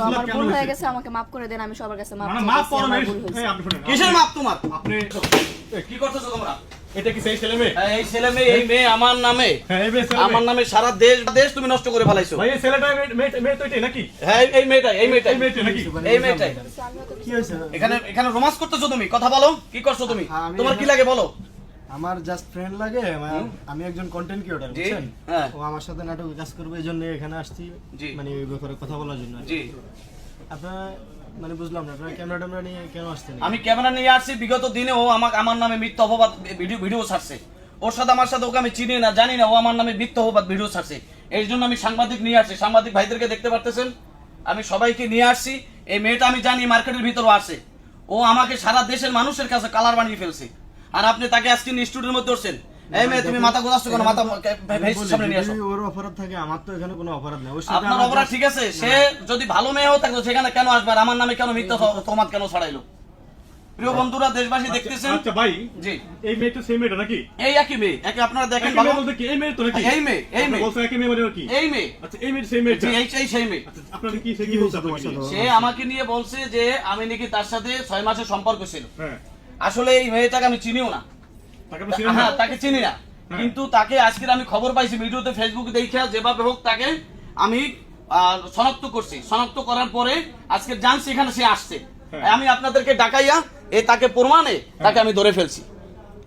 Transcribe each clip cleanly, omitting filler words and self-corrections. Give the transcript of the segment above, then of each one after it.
আমার ভুল হয়ে গেছে, আমাকে মাফ করে দেন। আমি সবার কাছে মাফ চাইছি। মাফ করো না। আপনি শুনুন, কিসের মাপ তোমার? আপনি কি করতেছো তোমরা? এটা কি সেই ছেলে মেয়ে? এই ছেলে মেয়ে, এই মেয়ে আমার নামে, হ্যাঁ এই মেয়ে ছেলে আমার নামে সারা দেশ তুমি নষ্ট করে ফেলাইছো। ভাই এই ছেলেটা মেয়ে তো এটাই নাকি? হ্যাঁ এই মেয়েটাই এই মেয়েটা নাকি? এই মেয়েটাই। কি হয়েছে? এখানে রোমান্স করতেছো তুমি? কথা বলো, কি করছো তুমি? তোমার কি লাগে বলো? আমার জাস্ট ফ্রেন্ড লাগে। আমি একজন কন্টেন্ট ক্রিয়েটর, জি, বুঝছেন? হ্যাঁ। ও আমার সাথে নাটকে কাজ করবে, এই জন্য এখানে আসছি, জি। মানে এই ব্যাপারে কথা বলার জন্য। জি, আপনারা মানে বুঝলাম না, আপনারা ক্যামেরা ট্যামেরা নিয়ে কেন আসছেন? আমি ক্যামেরা নিয়ে আসছি। বিগত দিনে ও আমার নামে মিথ্যা অপবাদ ভিডিও ছাড়ছে। ওর সাথে আমার সাথে ওকে আমি চিনি না, জানি না, ও আমার নামে মিথ্যা অপবাদ ভিডিও ছাড়ছে। এর জন্য আমি সাংবাদিক নিয়ে আসছি। সাংবাদিক ভাইদেরকে দেখতে পারতেছেন, আমি সবাইকে নিয়ে আসছি। এই মেয়েটা আমি জানি মার্কেটের ভিতরও আছে। ও আমাকে সারা দেশের মানুষের কাছে কালার বানিয়ে ফেলছে। আর আপনি তাকে আজকে স্টুডিওর মধ্যে ধরছেন। এই মেয়ে তুমি মাথা গোছাচ্ছ কেন? মাথা ভেসে সামনে নিয়ে আসো। যদি ওর অপরাধ থাকে, আমার তো এখানে কোনো অপরাধ নেই। আপনার অপরাধ ঠিক আছে, সে যদি ভালো মেয়ে হতো থাকতো সেখানে কেন আসবে? আর আমার নামে কেন মিথ্যা তহমত কেন ছড়াইলো? প্রিয় বন্ধুরা, দেশবাসী দেখতেছেন। আচ্ছা ভাই, জি, এই মেয়েটা সেই মেয়েটা নাকি? এই একই মেয়ে, একে আপনারা দেখেন একই ভালো। মেয়ে বলতে কি এই মেয়ে তো নাকি? এই মেয়ে, এই মেয়ে, বলছো একই মেয়ে মানে কি? এই মেয়ে। আচ্ছা এই মেয়ে সেই মেয়েটা। জি, এই সেই মেয়ে। আচ্ছা আপনারা কি সে কি বলছে আপনাকে নিয়ে? সে আমাকে নিয়ে বলছে যে আমি নাকি তার সাথে 6 মাসের সম্পর্ক ছিল। হ্যাঁ, আসলে এই মেয়েটাকে আমি চিনিও না। তাকে আপনি চিনেন না? হ্যাঁ, তাকে চিনি না, কিন্তু তাকে আজকের আমি খবর পাইছি ভিডিওতে, ফেসবুকে দেখে যেভাবে হোক তাকে আমি শনাক্ত করছি। শনাক্ত করার পরে আজকে জানছি এখানে সে আসছে। আমি আপনাদেরকে ডাকাইয়া তাকে প্রমাণে তাকে আমি ধরে ফেলছি।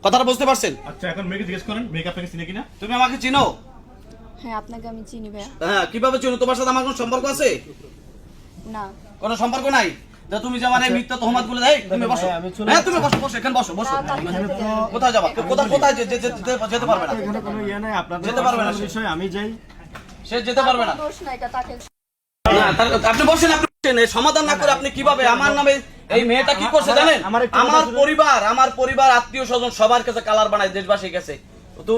কথাটা বুঝতে পারছেন? আচ্ছা এখন মেয়েকে জিজ্ঞেস করেন মেয়েকে আপনাকে চিনে কিনা? তুমি আমাকে চিনো? হ্যাঁ, আপনাকে আমি চিনি ভাইয়া। হ্যাঁ, কিভাবে চিনো? তোমার সাথে আমার কোনো সম্পর্ক আছে? না, কোনো সম্পর্ক নাই। যে তুমি যে আমার এই মিথ্যা তহমত বলে দেয়, তুমি বসো। হ্যাঁ, তুমি বসো, বসো, এখানে বসো, বসো। কোথায় যাবা? কোথায় যেতে পারবে না। এখানে কোনো ইয়ে নাই, আপনাদের যেতে পারবে না সে। বিষয় আমি যাই। সে যেতে পারবে না। দোষ না, এটা তাকে। আপনি বসেন, আপনি বসেন। এই সমাধান না করে আপনি কিভাবে আমার নামে এই মেয়েটা কি করছে জানেন? আমার পরিবার আত্মীয় স্বজন সবার কাছে কালার বানায়, দেশবাসীর কাছে। তো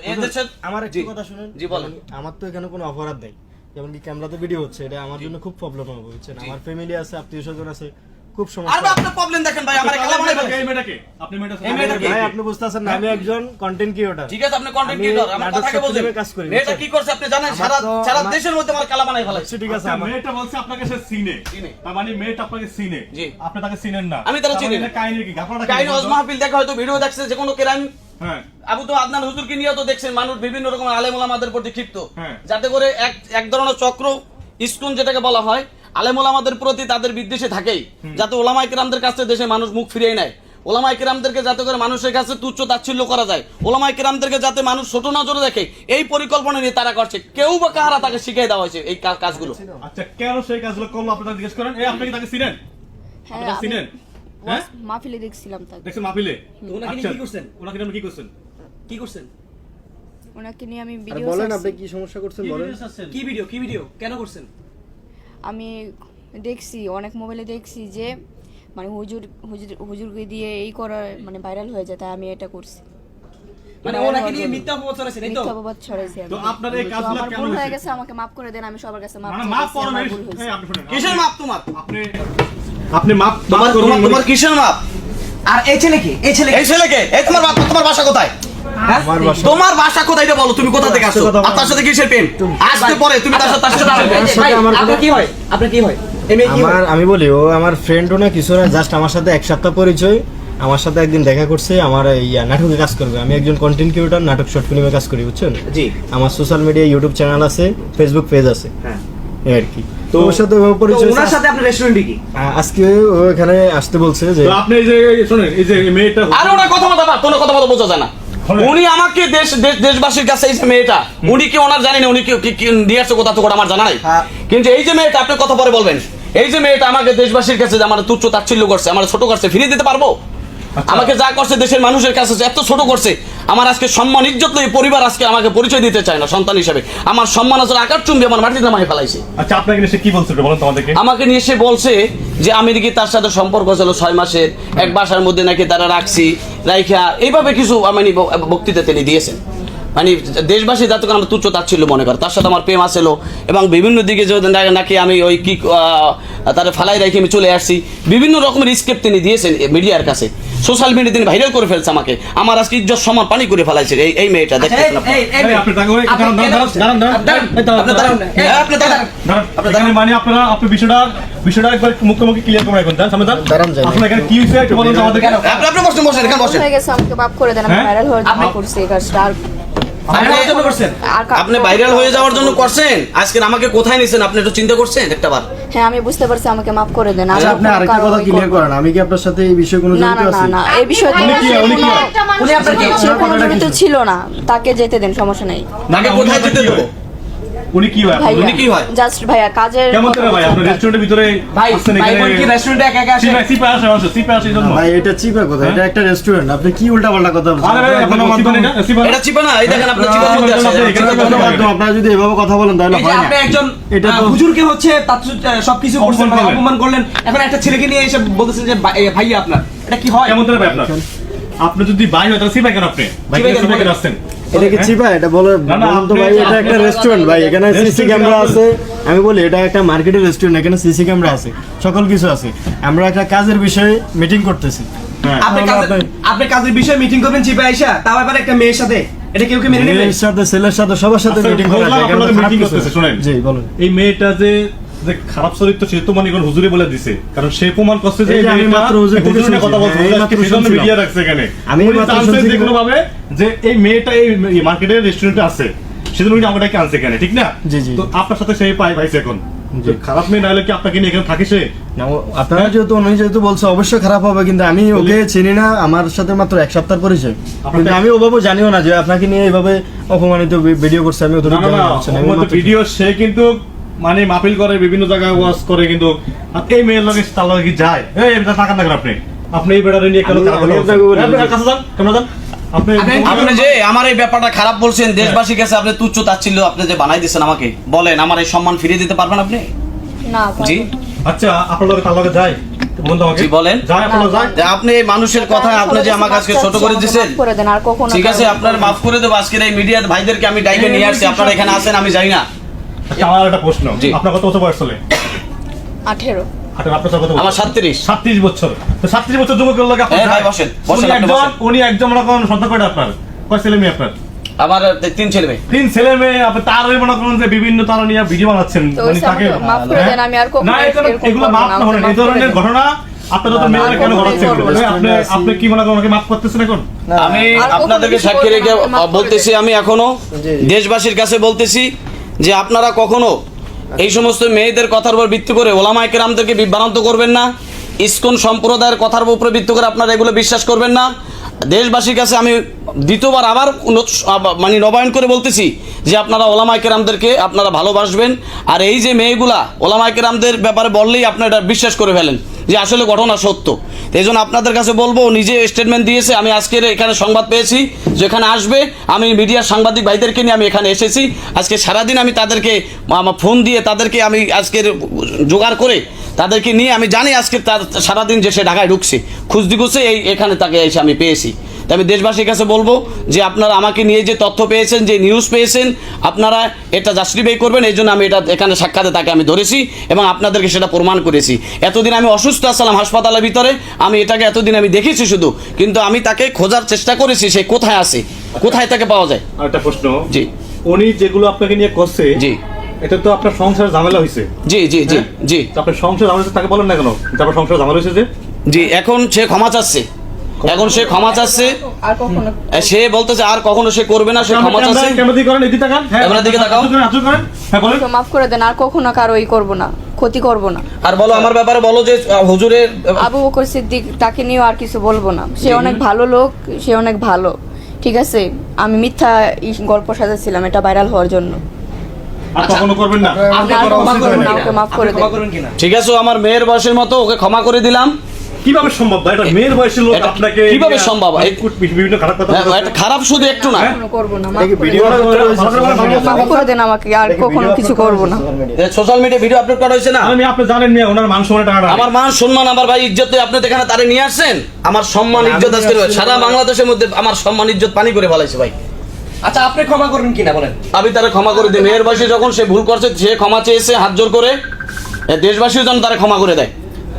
এই দেশের আমার একটু কথা শুনেন। জি বলেন। আমার তো এখানে কোনো অপরাধ নেই, যেমন কি ক্যামেরাতে ভিডিও হচ্ছে, এটা আমার জন্য খুব প্রবলেম হবে, বুঝছেন? আমার ফ্যামিলি আছে, আত্মীয় স্বজন আছে, খুব আর সমস্যা। আপনার প্রবলেম দেখেন ভাই, আমার কালার বানায় ফেলছে। এই মেয়েটাকে আপনি এই মেয়েটাকে ভাই আপনি বুঝতেছেন না, আমি একজন কন্টেন্ট ক্রিয়েটর। ঠিক আছে, আপনি কন্টেন্ট ক্রিয়েটর, আমার কথাকে বলছেন। মেয়েটা কি করছে আপনি জানেন? সারা দেশের মধ্যে আমার কালা বানায় ফেলাইছে। ঠিক আছে, আচ্ছা মেয়েটা বলছে আপনাকে সে চিনে। তার মানে মেয়েটা আপনাকে চিনে। জি। আপনি তাকে চিনেন না। আমি তারা চিনি না। কাহিনী কি? আপনারা কাহিনী ওয়াজ মাহফিল দেখা হয়তো ভিডিও দেখছে যে কোনো কেরাম। হ্যাঁ, আবু তো আদনান হুজুরকে নিয়ে তো দেখছেন মানুষ বিভিন্ন রকম আলেম ওলামাদের প্রতি ক্ষিপ্ত। হ্যাঁ। যাতে করে এক ধরনের চক্র ইসকন যেটাকে বলা হয়, আলেম ওলামাদের প্রতি তাদের বিদ্বেষে থাকেই, যাতে ওলামায়ে কেরামদের কাছে দেশে মানুষ মুখ ফিরিয়ে নেয়। ওলামায়ে কেরামদেরকে যাতে করে মানুষের কাছে তুচ্ছ তাচ্ছিল্য করা যায়, ওলামায়ে কেরামদেরকে যাতে মানুষ ছোট নজরে দেখে, এই পরিকল্পনা নিয়ে তারা করছে। কেউ বা কাহারা তাকে শিখিয়ে দেওয়া হয়েছে এই কাজগুলো। আচ্ছা কেন সেই কাজগুলো করলো আপনারা জিজ্ঞেস করেন। এই আপনি কি তাকে চিনেন? হ্যাঁ, আপনি চিনেন? হ্যাঁ, মাহফিলে দেখছিলাম তাকে। দেখছেন মাহফিলে। ওনাকে নিয়ে কি করছেন? ওনাকে নিয়ে আপনি কি করছেন? কি করছেন? ওনাকে নিয়ে আমি আর ভিডিও বলেন আপনি কি সমস্যা করছেন বলেন। কি ভিডিও কেন করছেন? আমি দেখছি, অনেক মোবাইলে দেখছি যে মানে হুজুরকে দিয়ে এই করা মানে ভাইরাল হয়ে যায়, তাই আমি এটা করছি। মানে ওনাকে নিয়ে মিথ্যা অপবাদ ছড়াইছেন, এই তো? মিথ্যা অপবাদ ছড়াইছি আমি। তো আপনার এই তো কাজগুলো আমার কেন ভুল হয়ে হয়েছে? গেছে, আমাকে মাফ করে দেন। আমি সবার কাছে মাফ মানে মাফ চাইছি, করো না। আমার ভুল হয়েছে। এই আপনি শুনেন। কিসের মাপ তোমার? আপনি মাফ তোমার কিসের মাপ? আর এই ছেলেকে এই ছেলেকে, এই তোমার বাসা কোথায়? আমার বাসা তোমার বাসা কোথায় এটা বলো, তুমি কোথা থেকে আসছো? আর তার সাথে কিসের প্রেম? আসতে পরে তুমি তার সাথে ভাই, আপনার কি হয়? আপনার কি হয়? এই মেয়ে কি হয়? আমি বলি, ও আমার ফ্রেন্ডও না কিছু না, জাস্ট আমার সাথে 1 সপ্তাহ পরিচয়। আমার সাথে একদিন দেখা করছে, আমার নাটকে কাজ করবে। আমি একজন কন্টেন্ট ক্রিয়েটর, নাটক শর্ট ফিল্মে কাজ করি, বুঝছেন? জি। আমার সোশ্যাল মিডিয়া ইউটিউব চ্যানেল আছে, ফেসবুক পেজ আছে, হ্যাঁ। এই আর কি। তো ওর সাথে ওর পরিচয়। ওনার সাথে আপনার রেস্টুরেন্টে কি? আজকে ও এখানে আসতে বলছে যে তো আপনি এই যে শুনেন, এই যে মেয়েটা আর ওনার কথা মতো কোনো কথা মতো বোঝা যায় না। উনি আমাকে দেশবাসীর কাছে এই যে মেয়েটা, উনি কি ওনার জানি না, উনি কি নিয়ে আসছে কোথা থেকে আমার জানা নাই। কিন্তু এই যে মেয়েটা, আপনি কথা পরে বলবেন, এই যে মেয়েটা আমাকে দেশবাসীর কাছে আমার তুচ্ছ তাচ্ছিল্য করছে, আমার ছোট করছে, ফিরিয়ে দিতে পারবো? আমাকে যা করছে দেশের মানুষের কাছে এত ছোট করছে, আমার আজকে সম্মান ইজ্জত এই পরিবার আজকে আমাকে পরিচয় দিতে চায় না সন্তান হিসেবে। আমার সম্মান আসলে আকার চুম্বি আমার মাটিতে নামাই ফেলাইছে। আচ্ছা আপনাকে নিয়ে সে কি বলছে বলেন তো আমাদেরকে। আমাকে নিয়ে এসে বলছে যে আমি নাকি তার সাথে সম্পর্ক ছিল 6 মাসের, এক বাসার মধ্যে নাকি তারা রাখছি রাইখা, এইভাবে কিছু আমি বক্তৃতা তিনি দিয়েছেন। মানে দেশবাসী যাতে আমরা তুচ্ছ তাচ্ছিল্য মনে করে, তার সাথে আমার প্রেম আসলো এবং বিভিন্ন দিকে যে নাকি আমি ওই কি তার ফালাই রেখে আমি চলে আসছি, বিভিন্ন রকমের স্কেপ তিনি দিয়েছেন মিডিয়ার কাছে, সোশ্যাল মিডিয়া তিনি ভাইরাল করে ফেলছে আমাকে, আমার আজকে ইজ্জত সম্মান পানি করে ফেলাইছে এই মেয়েটা দেখতেছেন আপনারা। এই আপনি টাকা ওই দাঁড়ান মানে আপনারা আপনি বিষয়টা একবার মুখোমুখি ক্লিয়ার করে রাখুন, সামনে দাঁড়ান যাই। আপনার এখানে কি হয়েছে একটু বলুন তো আমাদেরকে। আপনি বসেন এখানে বসেন। হয়ে গেছে, আমাকে মাফ করে দেন, আমি হ্যাঁ? ভাইরাল হওয়ার জন্য করছি এই কাজটা। আর আপনি ভাইরাল হয়ে যাওয়ার জন্য করছেন, আজকে আমাকে কোথায় নিছেন আপনি একটু চিন্তা করছেন একটা বার? হ্যাঁ আমি বুঝতে পারছি, আমাকে মাফ করে দেন। আর আচ্ছা, আপনি কখনো আরেকটা কারো কথা ওই ক্লিয়ার করবো করেন, আমি কি আপনার সাথে এই বিষয়ে কোনো না জড়িত না না আছি? না, এই বিষয়ে উনি কি উনি আপনার কি সে কোনো জড়িত ছিল না, তাকে যেতে দেন, সমস্যা নেই। তাকে কোথায় যেতে দেবো? উনি কি হয় ভাইয়া, উনি কি হয়? জাস্ট ভাইয়া কাজের কেমন করে ভাই আপনার রেস্টুরেন্টের ভিতরে ভাই আসছেন ভাই বোন কি এখানে রেস্টুরেন্টে একা একা আসে? সিপা আসে এই জন্য। ভাই এটা চিপা কথা, এটা একটা রেস্টুরেন্ট, আপনি কি উল্টাপাল্টা কথা বলছেন? আরে ভাই আপনার সিপা না সিপা এটা চিপা না, এই দেখেন আপনার চিপার মধ্যে আছে। আপনারা যদি এভাবে কথা বলেন তাহলে এই যে হয় না। আপনি একজন এটা তো- হুজুরকে হচ্ছে তার সবকিছু করছেন, অপমান করলেন। অপমান করলেন, এখন একটা ছেলেকে নিয়ে এসে বলতেছেন যে ভাইয়া আপনার, এটা কি হয়? কেমন করে ভাই আপনার আপনি যদি ভাই হয় তাহলে সিপা কেন আপনি ভাই সিপা কেন? সিপা কেন আসছেন? এটা কি চিপা? এটা বলে না, না, বলুন তো ভাই, আপনি- এটা একটা রেস্টুরেন্ট ভাই, এখানে সিসি রেস্টুরেন্ট ক্যামেরা আপনার- আছে। আমি বলি এটা একটা মার্কেটের রেস্টুরেন্ট, এখানে সিসি ক্যামেরা আছে, সকল কিছু আছে। আমরা একটা কাজের বিষয়ে মিটিং করতেছি। হ্যাঁ আপনি কাজের বিষয়ে মিটিং করবেন চিপা আইসা, তাও আবার একটা মেয়ের সাথে, এটা কেউ কি মেনে নেবে? মেয়ের সাথে, ছেলের সাথে, সবার সাথে আচ্ছা, মিটিং করা বললাম যায়, এখানে আপনাদের খারাপ meeting কিছু করতেছে, আছে। শোনেন। জি বলুন। এই মেয়েটা যে খারাপ চরিত্র সে তো মনে করেন হুজুরে বলে দিছে, কারণ সে প্রমাণ করছে যে এই যে এই আমি মেয়েটা মাত্র হুজুর থেকে হুজুরের কথা শুনছি, বলছে, হ্যাঁ, এই মাত্র সেজন্য শুনছিলাম। মিডিয়া রাখছে এখানে। আমি উনি মাত্র চান্সেস শুনছি যে কোনো ভাবে যে এই মেয়েটা এই মার্কেটের রেস্টুরেন্টে আছে, সেজন্য উনি আমাকে আনছে এখানে, ঠিক না? জি, জি। তো আপনার সাথে সেই পাইছে এখন। জি। তো খারাপ মেয়ে না হলে কি আপনাকে নিয়ে এখানে থাকে সে? না, আপনারা যেহেতু উনি যেহেতু বলছে অবশ্যই খারাপ হবে, কিন্তু আমি ওকে চিনি না, আমার সাথে মাত্র এক সপ্তাহ পরিচয়, কিন্তু আমি ওভাবে জানিও না যে আপনাকে নিয়ে এইভাবে অপমানিত ভিডিও করছে। আমি না ওদের না না, ভিডিও সে কিন্তু মানে মাহফিল করে, বিভিন্ন জায়গায় ওয়াজ করে, কিন্তু আর এই মেয়ের লগে তার লগে কি যায়? এই টাকা না করে আপনি এই বেড়ারে নিয়ে কেন আমি- খারাপ আমি কথা আপনাকে বলি- বলছেন? কাছে যান, কেমন যান আপনি? আপনি যে আমার এই ব্যাপারটা খারাপ বলছেন, দেশবাসীর কাছে আপনি তুচ্ছ তাচ্ছিল্য আপনি যে বানাই দিচ্ছেন আমাকে, বলেন আমার এই সম্মান ফিরিয়ে দিতে পারবেন আপনি? না জি আচ্ছা আপনার লগে তার লগে যায় বলুন তো আমাকে। জি, বলেন। যায় আপনার যায়? যে আপনি এই মানুষের কথা আপনি যে আমাকে আজকে ছোট করে দিচ্ছেন, মাফ করে দেন, আর কখনো ঠিক আছে কারো- আপনার মাফ করে দেবো। আজকের এই মিডিয়ার ভাইদেরকে আমি ডাইকে নিয়ে আসছি, আপনারা এখানে আসেন আমি যাই না। আচ্ছা আমার একটা প্রশ্ন, জি। আপনার কত বছর বয়স চলে? 18 আপনার কত বছর? আমার 37। 37 বছর। তো 37 বছর যুবকের লগে আপনি হ্যাঁ, ভাই, যায়? বসেন, উনি বসেন, আপনি বসেন। উনি একজন মনে করেন সন্তান কয়টা আপনার? কয় ছেলে মেয়ে আপনার? আমার 3 ছেলে মেয়ে। 3 ছেলে মেয়ে, আপনি তার মনে করেন যে বিভিন্ন তারা নিয়ে ভিডিও বানাচ্ছেন, তো মানে তাকে আমাকে মাফ করে দেন, আমি আর কখনো না এরকম এগুলো করবো মাফ না, না হন, আমাকে এই মাফ করে ধরনের দেন। ঘটনা আপনারা তো না, মেয়েরা আর কেন কখনোই ঘটাচ্ছেন? করবো না। আপনি আপনি কি মনে করেন আমাকে মাফ করতেছেন এখন? আমি আর কখনো আপনাদেরকে কিছু সাক্ষী বলবো না, রেখে আমাকে মাফ করে বলতেছি, আমি এখনো দেশবাসীর কাছে বলতেছি যে আপনারা কখনো এই সমস্ত মেয়েদের কথার উপর ভিত্তি করে ওলামায়ে কেরামদেরকে বিভ্রান্ত করবেন না, ইসকন সম্প্রদায়ের কথার উপর ভিত্তি করে আপনারা এগুলো বিশ্বাস করবেন না। দেশবাসীর কাছে আমি দ্বিতীয়বার আবার মানে নবায়ন করে বলতেছি যে আপনারা ওলামায়ে কেরামদেরকে আপনারা ভালোবাসবেন, আর এই যে মেয়েগুলা ওলামায়ে কেরামদের ব্যাপারে বললেই আপনারা এটা বিশ্বাস করে ফেলেন যে আসলে ঘটনা সত্য। এই জন্য আপনাদের কাছে বলবো, নিজে স্টেটমেন্ট দিয়েছে, আমি আজকের এখানে সংবাদ পেয়েছি যেখানে আসবে, আমি মিডিয়ার সাংবাদিক ভাইদেরকে নিয়ে আমি এখানে এসেছি। আজকে সারাদিন আমি তাদেরকে ফোন দিয়ে তাদেরকে আমি আজকের জোগাড় করে তাদেরকে নিয়ে, আমি জানি আজকে তার সারাদিন যে সে ঢাকায় ঢুকছে খুঁজতে খুঁজতে এখানে তাকে এসে আমি পেয়েছি। তাই আমি দেশবাসীর কাছে বলবো যে আপনারা আমাকে নিয়ে যে তথ্য পেয়েছেন, যে নিউজ পেয়েছেন, আপনারা এটা জাস্টিফাই করবেন। এই জন্য আমি এটা এখানে সাক্ষাতে তাকে আমি ধরেছি এবং আপনাদেরকে সেটা প্রমাণ করেছি। এতদিন আমি অসুস্থ আসলাম হাসপাতালের ভিতরে, আমি এটাকে এতদিন আমি দেখেছি শুধু, কিন্তু আমি তাকে খোঁজার চেষ্টা করেছি সে কোথায় আছে, কোথায় তাকে পাওয়া যায়। আর একটা প্রশ্ন, জি উনি যেগুলো আপনাকে নিয়ে করছে, জি এটা তো আপনার সংসারে ঝামেলা হয়েছে। জি জি জি জি তো আপনার সংসার ঝামেলা হয়েছে, তাকে বলেন না কেন তারপর সংসার ঝামেলা হয়েছে যে? জি এখন সে ক্ষমা চাচ্ছে, এখন সে ক্ষমা চাচ্ছে, আর কখনো সে বলতেছে আর কখনো সে করবে না, সে ক্ষমা চাচ্ছে। ক্যামেরা দিকে করেন, এদিকে তাকান, হ্যাঁ ক্যামেরার দিকে তাকাও। হাত করেন, হ্যাঁ বলেন। আমাকে মাফ করে দেন, আর কখনো কারোই করব না, ক্ষতি করব না। আর বলো আমার ব্যাপারে বলো যে হুজুরের আবু বকর সিদ্দিক, তাকে নিয়েও আর কিছু বলবো না। সে অনেক ভালো লোক, সে অনেক ভালো, ঠিক আছে। আমি মিথ্যা গল্প সাজাচ্ছিলাম এটা ভাইরাল হওয়ার জন্য। আর কখনো করবেন না। আপনি আর করা ক্ষমা উচিত করবেন হবে না, না। ওকে মাফ আপনি করে ক্ষমা দেন। করুন কিনা? ঠিক আছে আমার মেয়ের বয়সের মতো ওকে ক্ষমা করে দিলাম। কিভাবে সম্ভব ভাই? এটা মেয়ের বয়সের লোক এটা আপনাকে কিভাবে সম্ভব? বিভিন্ন খারাপ কথা হ্যাঁ, বলছে। এটা খারাপ শুধু একটু না, কখনো করবো না, মাফ এটা কি করে ভিডিও দেন। মাফ ভালো করে দেন আমাকে, আর কখনো কিছু করব না। সোশ্যাল মিডিয়া ভিডিও আপলোড করা হয়েছে না। আমি আপনি জানেন না ওনার মান সম্মানের টাকাটা আমার মান সম্মান আমার ভাই ইজ্জত আপনি তো এখানে তারে নিয়ে আসছেন, আমার সম্মান ইজ্জত আজকে সারা বাংলাদেশের মধ্যে আমার সম্মান ইজ্জত পানি করে ফেলাইছে ভাই। আচ্ছা আপনি ক্ষমা করবেন কিনা বলেন? আমি তারা ক্ষমা করে দিই। মেয়ের বয়সে যখন সে ভুল করছে, সে ক্ষমা চেয়েছে হাত জোর করে, দেশবাসীও যেন তারা ক্ষমা করে দেয়।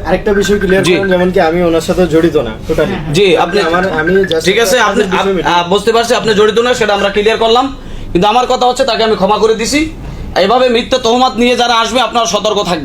আরেকটা বিষয় ক্লিয়ার জি। করেন, যেমন কি আমি ওনার সাথে জড়িত না টোটালি। জি, আপনি আমি just ঠিক আছে, আপনি কাজের বিষয় meeting- বুঝতে পারছি আপনি জড়িত না, সেটা আমরা ক্লিয়ার করলাম। কিন্তু আমার কথা হচ্ছে তাকে আমি ক্ষমা করে দিছি। এইভাবে মিথ্যা তহমত নিয়ে যারা আসবে আপনারা সতর্ক থাকবেন।